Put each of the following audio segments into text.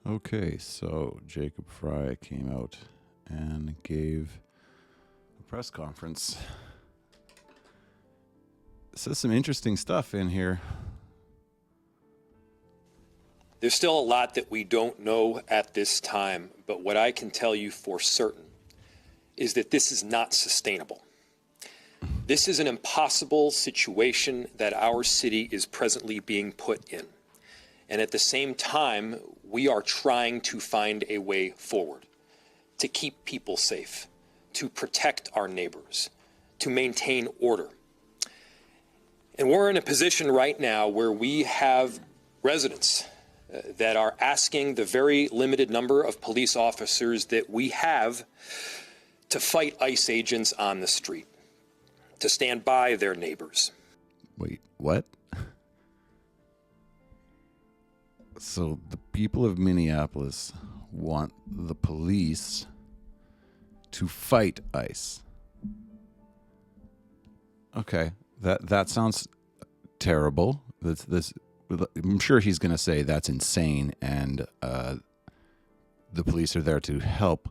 Okay, so Jacob Frey came out and gave a press conference. Says some interesting stuff in here. There's still a lot that we don't know at this time, but what I can tell you for certain is that this is not sustainable. This is an impossible situation that our city is presently being put in. And at the same time, we are trying to find a way forward to keep people safe, to protect our neighbors, to maintain order. And we're in a position right now where we have residents that are asking the very limited number of police officers that we have to fight ICE agents on the street, to stand by their neighbors. Wait, what? So the people of Minneapolis want the police to fight ICE. Okay, that sounds terrible. I'm sure he's going to say that's insane, and the police are there to help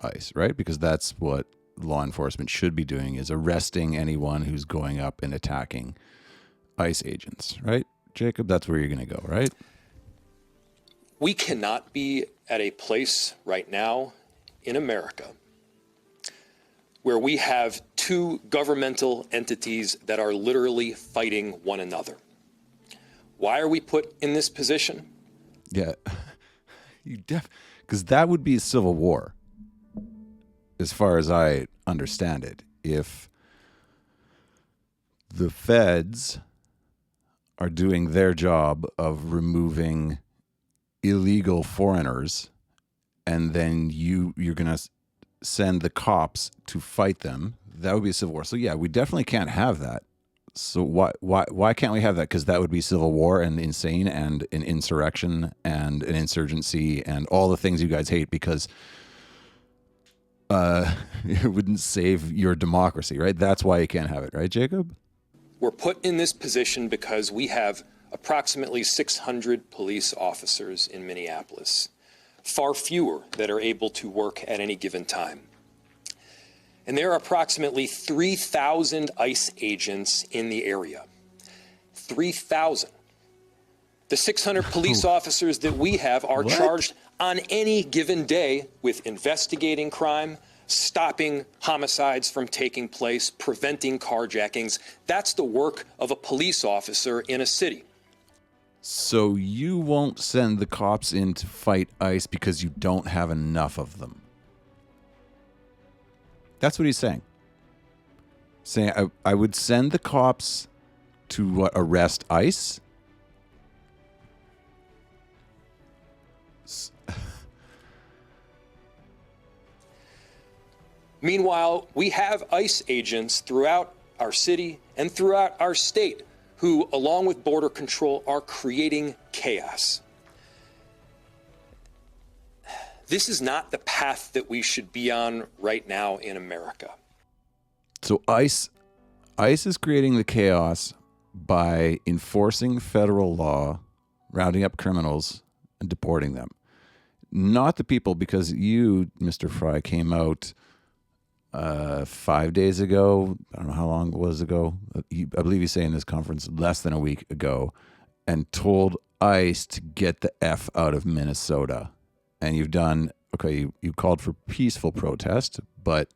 ICE, right? Because that's what law enforcement should be doing, is arresting anyone who's going up and attacking ICE agents, right? Jacob, that's where you're going to go, right? We cannot be at a place right now in America where we have two governmental entities that are literally fighting one another. Why are we put in this position? Yeah, because that would be a civil war, as far as I understand it. If the feds are doing their job of removing illegal foreigners, and then you're going to send the cops to fight them, that would be a civil war. So yeah, we definitely can't have that. So why can't we have that? Because that would be civil war and insane and an insurrection and an insurgency and all the things you guys hate, because it wouldn't save your democracy, right? That's why you can't have it, right, Jacob? We're put in this position because we have approximately 600 police officers in Minneapolis, far fewer that are able to work at any given time. And there are approximately 3,000 ICE agents in the area. 3,000. The 600 police officers that we have are charged on any given day with investigating crime, stopping homicides from taking place, preventing carjackings. That's the work of a police officer in a city. So you won't send the cops in to fight ICE because you don't have enough of them. That's what he's saying. Saying I would send the cops to arrest ICE. Meanwhile, we have ICE agents throughout our city and throughout our state who, along with Border Control, are creating chaos. This is not the path that we should be on right now in America. So ICE is creating the chaos by enforcing federal law, rounding up criminals, and deporting them. Not the people, because you, Mr. Frey, came out 5 days ago. I don't know how long it was ago. I believe you say in this conference less than a week ago, and told ICE to get the F out of Minnesota. And you've done, okay, you called for peaceful protest, but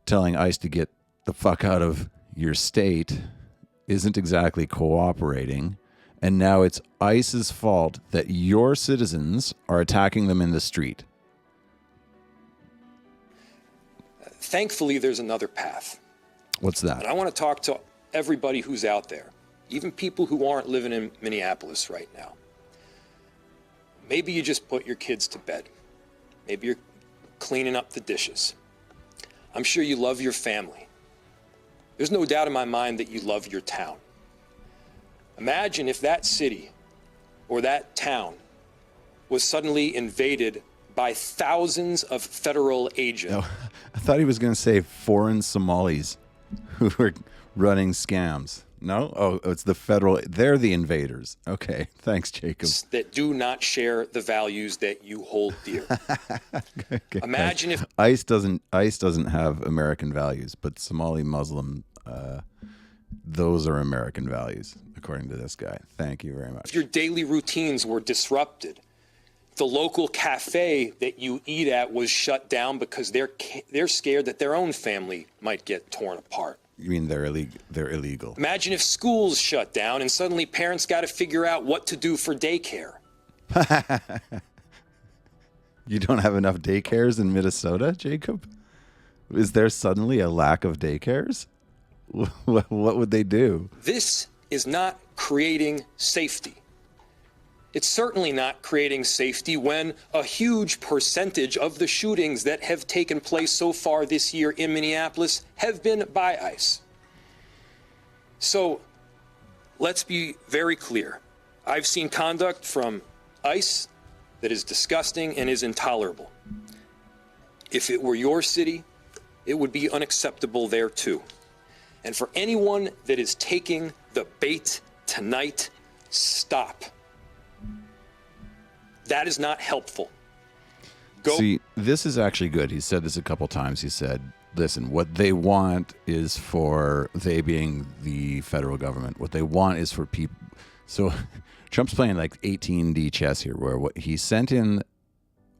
telling ICE to get the fuck out of your state isn't exactly cooperating. And now it's ICE's fault that your citizens are attacking them in the street. Thankfully, there's another path. What's that? And I want to talk to everybody who's out there, even people who aren't living in Minneapolis right now. Maybe you just put your kids to bed. Maybe you're cleaning up the dishes. I'm sure you love your family. There's no doubt in my mind that you love your town. Imagine if that city or that town was suddenly invaded by thousands of federal agents. No, I thought he was going to say foreign Somalis who were running scams. No? Oh, it's the federal. They're the invaders. Okay. Thanks, Jacob. That do not share the values that you hold dear. Okay, Imagine if ICE doesn't have American values, but Somali Muslim, those are American values, according to this guy. Thank you very much. your daily routines were disrupted. The local cafe that you eat at was shut down because they're scared that their own family might get torn apart. You mean they're illegal? Imagine if schools shut down and suddenly parents got to figure out what to do for daycare. You don't have enough daycares in Minnesota, Jacob? Is there suddenly a lack of daycares? What would they do? This is not creating safety. It's certainly not creating safety when a huge percentage of the shootings that have taken place so far this year in Minneapolis have been by ICE. So let's be very clear. I've seen conduct from ICE that is disgusting and is intolerable. If it were your city, it would be unacceptable there too. And for anyone that is taking the bait tonight, stop. That is not helpful. See, this is actually good. He said this a couple times. He said, listen, what they want is for, they being the federal government, what they want is for people. So Trump's playing like 18D chess here, where what he sent in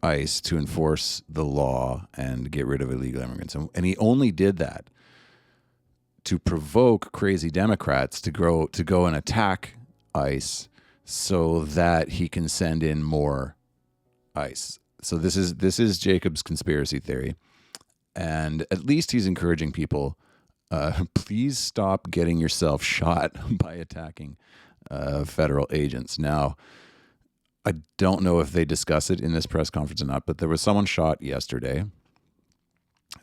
ICE to enforce the law and get rid of illegal immigrants. And he only did that to provoke crazy Democrats to go and attack ICE so that he can send in more ICE. So this is Jacob's conspiracy theory. And at least he's encouraging people, please stop getting yourself shot by attacking federal agents. Now, I don't know if they discuss it in this press conference or not, but there was someone shot yesterday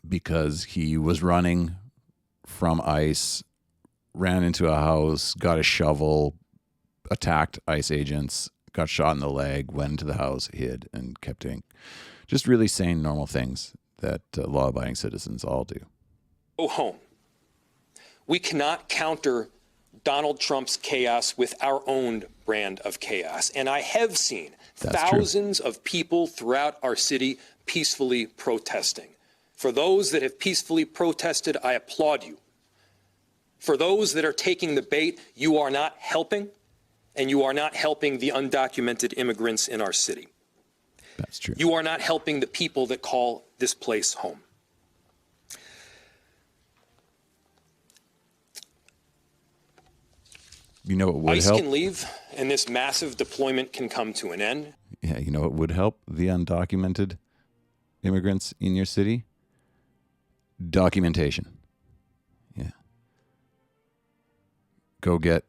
because he was running from ICE, ran into a house, got a shovel, attacked ICE agents, got shot in the leg, went into the house, hid, and kept doing just really saying normal things that law-abiding citizens all do. Go home. We cannot counter Donald Trump's chaos with our own brand of chaos. And I have seen thousands of people throughout our city peacefully protesting. For those that have peacefully protested, I applaud you. For those that are taking the bait, you are not helping, and you are not helping the undocumented immigrants in our city. That's true. You are not helping the people that call this place home. You know what would ICE help? can leave, and this massive deployment can come to an end. Yeah, you know what would help the undocumented immigrants in your city? Documentation. Yeah. Go get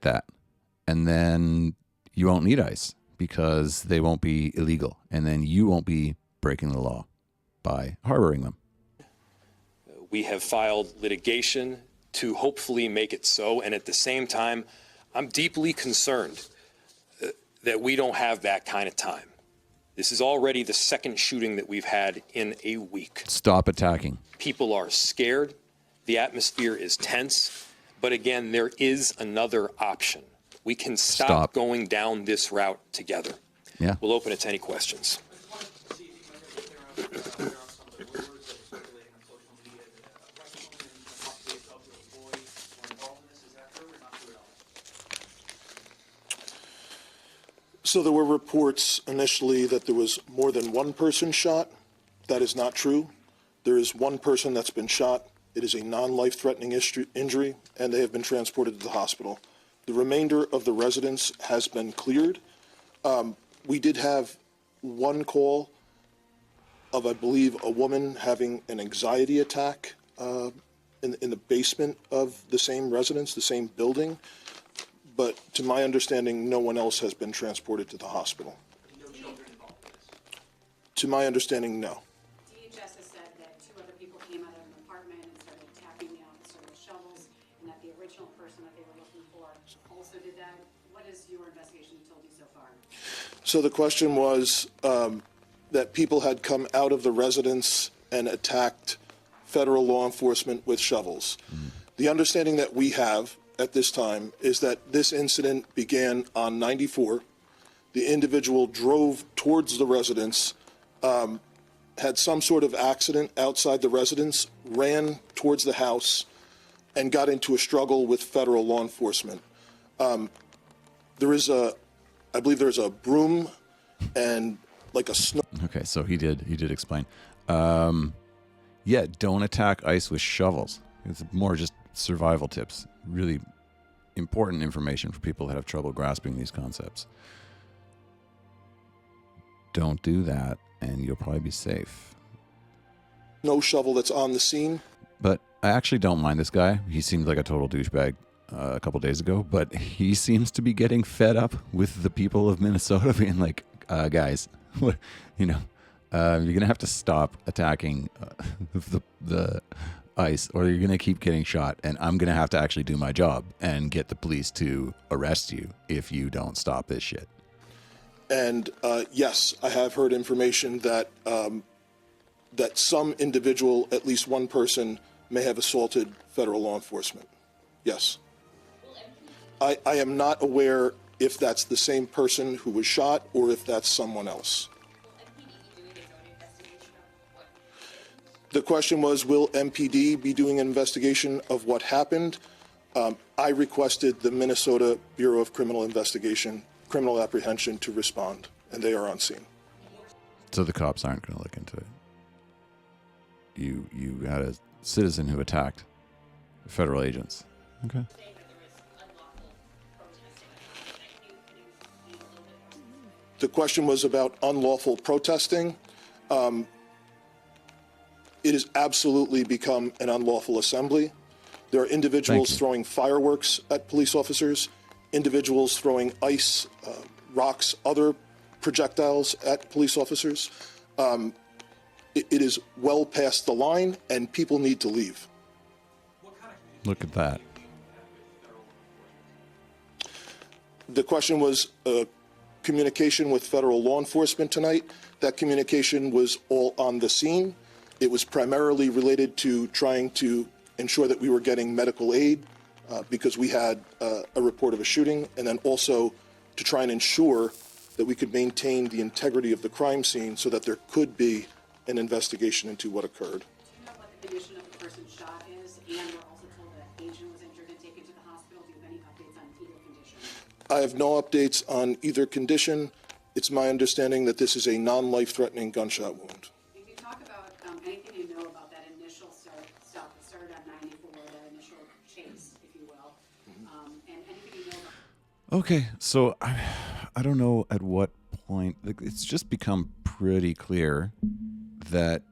that. And then you won't need ICE because they won't be illegal. And then you won't be breaking the law by harboring them. We have filed litigation to hopefully make it so. And at the same time, I'm deeply concerned that we don't have that kind of time. This is already the second shooting that we've had in a week. Stop attacking. People are scared. The atmosphere is tense. But again, there is another option. We can stop going down this route together. Yeah. We'll open it to any questions. So there were reports initially that there was more than one person shot. That is not true. There is one person that's been shot. It is a non-life-threatening injury, and they have been transported to the hospital. The remainder of the residents has been cleared. We did have one call of, I believe, a woman having an anxiety attack in the basement of the same residence, the same building. But to my understanding, no one else has been transported to the hospital. No children involved in this? To my understanding, no. DHS has said that two other people came out of an apartment and started attacking the officer with shovels, and that the original person that they were looking for also did that. What is your investigation told you so far? So the question was that people had come out of the residence and attacked federal law enforcement with shovels. The understanding that we have at this time is that this incident began on 94. The individual drove towards the residence, had some sort of accident outside the residence, ran towards the house, and got into a struggle with federal law enforcement. I believe there's a broom and like a snow. Okay, so he did explain. Yeah, don't attack ICE with shovels. It's more just survival tips. Really important information for people that have trouble grasping these concepts. Don't do that, and you'll probably be safe. No shovel that's on the scene. But I actually don't mind this guy. He seemed like a total douchebag a couple days ago, but he seems to be getting fed up with the people of Minnesota being like, guys, you're going to have to stop attacking the ICE, or you're going to keep getting shot, and I'm going to have to actually do my job and get the police to arrest you if you don't stop this shit. And yes, I have heard information that that some individual, at least one person, may have assaulted federal law enforcement. Yes. I am not aware if that's the same person who was shot or if that's someone else. The question was, will MPD be doing an investigation of what happened? I requested the Minnesota Bureau of Criminal Apprehension to respond, and they are on scene. So the cops aren't going to look into it. You had a citizen who attacked federal agents. Okay. The question was about unlawful protesting. It has absolutely become an unlawful assembly. There are individuals throwing fireworks at police officers, individuals throwing ice, rocks, other projectiles at police officers. It is well past the line, and people need to leave. Look at that. The question was communication with federal law enforcement tonight. That communication was all on the scene. It was primarily related to trying to ensure that we were getting medical aid because we had a report of a shooting, and then also to try and ensure that we could maintain the integrity of the crime scene so that there could be an investigation into what occurred. Do you know what the condition of the person shot is? And we're also told that Asian was injured and taken to the hospital. Do you have any updates on either condition? I have no updates on either condition. It's my understanding that this is a non-life-threatening gunshot wound. If you talk about anything you know about that initial stuff that started on 94, that initial chase, if you will, and anything you know about. Okay, so I don't know at what point. It's just become pretty clear that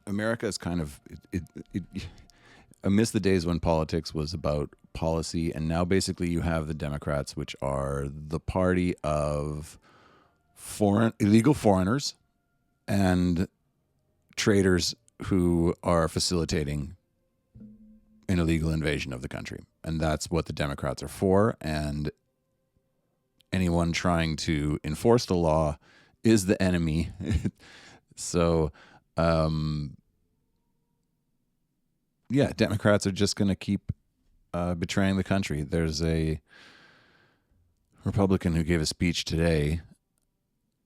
America is kind of I miss the days when politics was about policy, and now basically you have the Democrats, which are the party of illegal foreigners and traders who are facilitating an illegal invasion of the country. And that's what the Democrats are for, and anyone trying to enforce the law is the enemy. So yeah, Democrats are just going to keep betraying the country. There's a Republican who gave a speech today.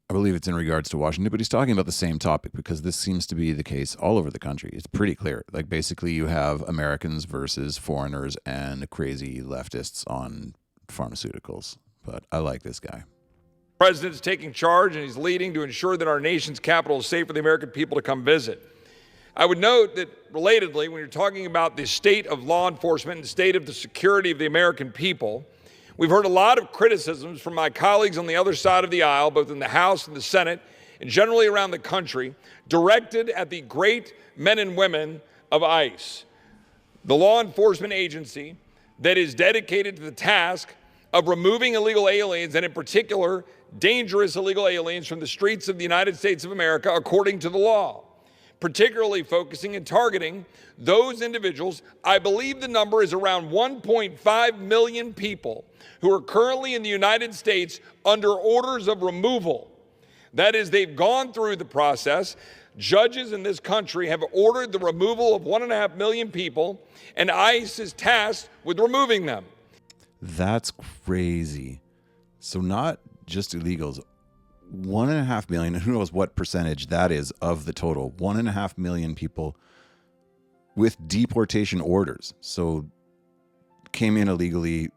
I believe it's in regards to Washington, but he's talking about the same topic because this seems to be the case all over the country. It's pretty clear. Like basically you have Americans versus foreigners and crazy leftists on pharmaceuticals. But I like this guy. The president is taking charge and he's leading to ensure that our nation's capital is safe for the American people to come visit. I would note that, relatedly, when you're talking about the state of law enforcement and the state of the security of the American people, we've heard a lot of criticisms from my colleagues on the other side of the aisle, both in the House and the Senate, and generally around the country, directed at the great men and women of ICE, the law enforcement agency that is dedicated to the task of removing illegal aliens, and in particular, dangerous illegal aliens from the streets of the United States of America according to the law, particularly focusing and targeting those individuals. I believe the number is around 1.5 million people who are currently in the United States under orders of removal. That is, they've gone through the process. Judges in this country have ordered the removal of 1.5 million people, and ICE is tasked with removing them. That's crazy. So not just illegals, 1.5 million, who knows what percentage that is of the total, 1.5 million people with deportation orders. So came in illegally,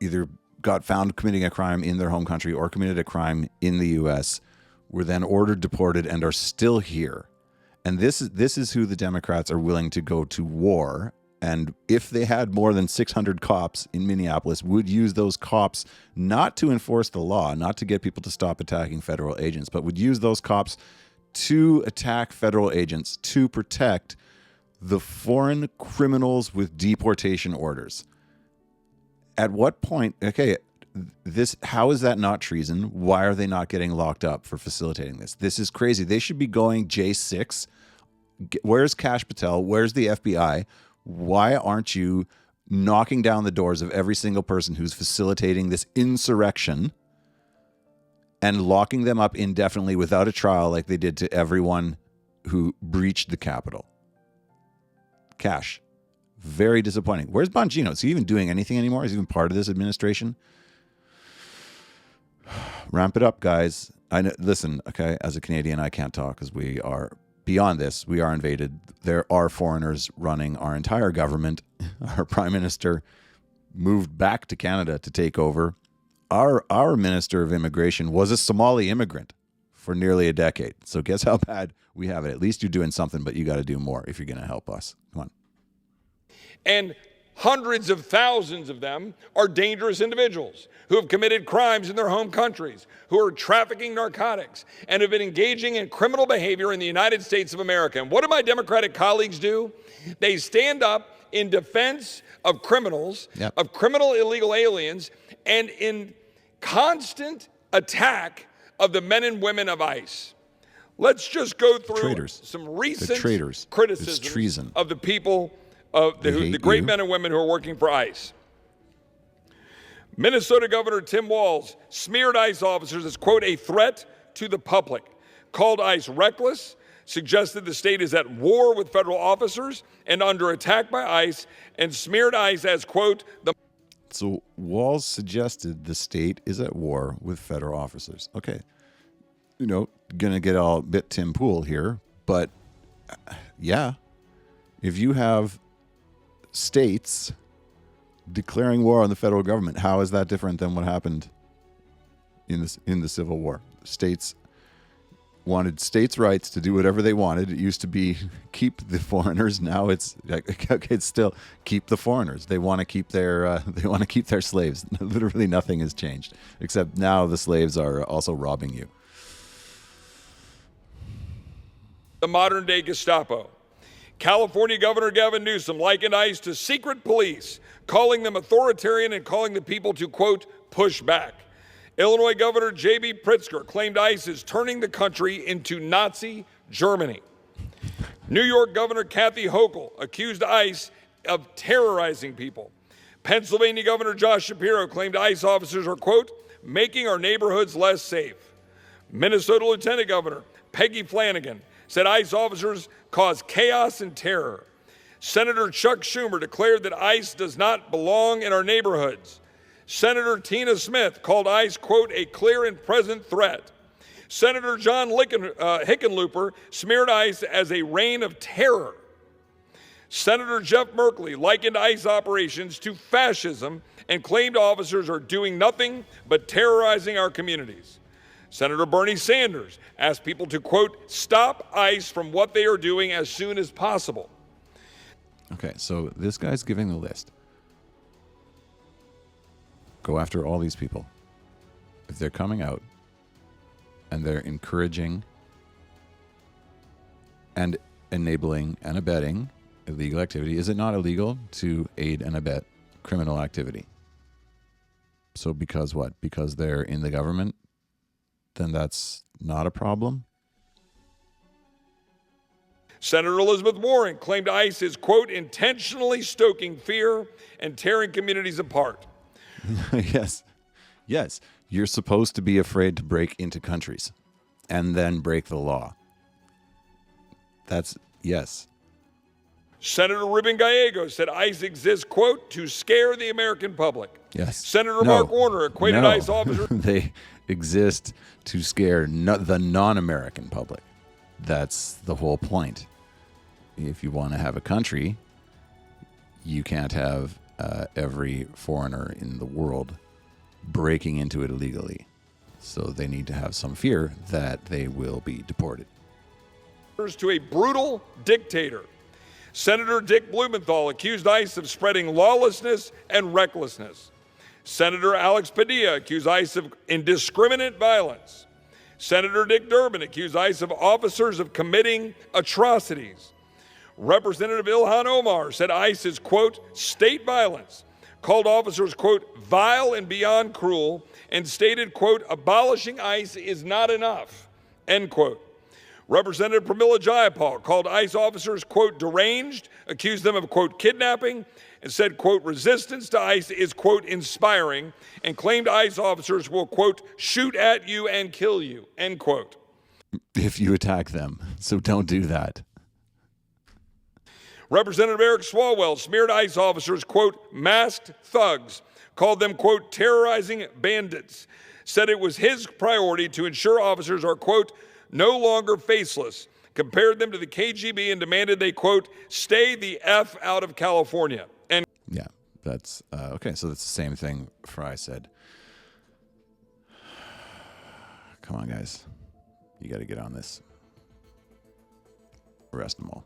either got found committing a crime in their home country or committed a crime in the U.S., were then ordered deported and are still here. And this is who the Democrats are willing to go to war. And if they had more than 600 cops in Minneapolis, would use those cops not to enforce the law, not to get people to stop attacking federal agents, but would use those cops to attack federal agents to protect the foreign criminals with deportation orders. At what point, okay, how is that not treason? Why are they not getting locked up for facilitating this? This is crazy. They should be going J6. Where's Kash Patel? Where's the FBI? Why aren't you knocking down the doors of every single person who's facilitating this insurrection and locking them up indefinitely without a trial like they did to everyone who breached the Capitol? Kash, very disappointing. Where's Bongino? Is he even doing anything anymore? Is he even part of this administration? Ramp it up, guys. I know, listen, okay, as a Canadian, I can't talk because we are beyond this. We are invaded. There are foreigners running our entire government. Our prime minister moved back to Canada to take over. Our minister of immigration was a Somali immigrant for nearly a decade. So guess how bad we have it. At least you're doing something, but you got to do more if you're going to help us. Come on. And hundreds of thousands of them are dangerous individuals who have committed crimes in their home countries, who are trafficking narcotics, and have been engaging in criminal behavior in the United States of America. And what do my Democratic colleagues do? They stand up in defense of criminals, of criminal illegal aliens, and in constant attack of the men and women of ICE. Let's just go through some recent criticisms of the people, of the great men and women who are working for ICE. Minnesota Governor Tim Walz smeared ICE officers as, quote, a threat to the public, called ICE reckless, suggested the state is at war with federal officers and under attack by ICE, and smeared ICE as, quote, So Walz suggested the state is at war with federal officers. Okay. Gonna get all bit Tim Pool here, but yeah, if you have states declaring war on the federal government, how is that different than what happened in the Civil War? States wanted states' rights to do whatever they wanted. It used to be keep the foreigners. Now it's still keep the foreigners. They want to keep their slaves. Literally nothing has changed, except now the slaves are also robbing you. The modern day Gestapo. California Governor Gavin Newsom likened ICE to secret police, calling them authoritarian and calling the people to, quote, push back. Illinois Governor J.B. Pritzker claimed ICE is turning the country into Nazi Germany. New York Governor Kathy Hochul accused ICE of terrorizing people. Pennsylvania Governor Josh Shapiro claimed ICE officers are, quote, making our neighborhoods less safe. Minnesota Lieutenant Governor Peggy Flanagan said ICE officers cause chaos and terror. Senator Chuck Schumer declared that ICE does not belong in our neighborhoods. Senator Tina Smith called ICE, quote, a clear and present threat. Senator John Hickenlooper smeared ICE as a reign of terror. Senator Jeff Merkley likened ICE operations to fascism and claimed officers are doing nothing but terrorizing our communities. Senator Bernie Sanders asked people to, quote, stop ICE from what they are doing as soon as possible. Okay, so this guy's giving the list. Go after all these people. If they're coming out and they're encouraging and enabling and abetting illegal activity, is it not illegal to aid and abet criminal activity? So because what? Because they're in the government, then that's not a problem? Senator Elizabeth Warren claimed ICE is, quote, intentionally stoking fear and tearing communities apart. Yes. You're supposed to be afraid to break into countries and then break the law. Yes. Senator Ruben Gallego said ICE exists, quote, to scare the American public. Yes. Senator Mark Warner equated ICE officers. They exist to scare the non-American public. That's the whole point. If you want to have a country, you can't have every foreigner in the world breaking into it illegally. So they need to have some fear that they will be deported. To a brutal dictator. Senator Dick Blumenthal accused ICE of spreading lawlessness and recklessness. Senator Alex Padilla accused ICE of indiscriminate violence. Senator Dick Durbin accused ICE of officers of committing atrocities. Representative Ilhan Omar said ICE is, quote, state violence, called officers, quote, vile and beyond cruel, and stated, quote, abolishing ICE is not enough, end quote. Representative Pramila Jayapal called ICE officers, quote, deranged, accused them of, quote, kidnapping, and said, quote, resistance to ICE is, quote, inspiring, and claimed ICE officers will, quote, shoot at you and kill you, end quote. If you attack them, so don't do that. Representative Eric Swalwell smeared ICE officers, quote, masked thugs, called them, quote, terrorizing bandits, said it was his priority to ensure officers are, quote, no longer faceless, compared them to the KGB and demanded they, quote, stay the F out of California. And yeah, that's okay. So that's the same thing Frey said. Come on, guys. You got to get on this. Arrest them all.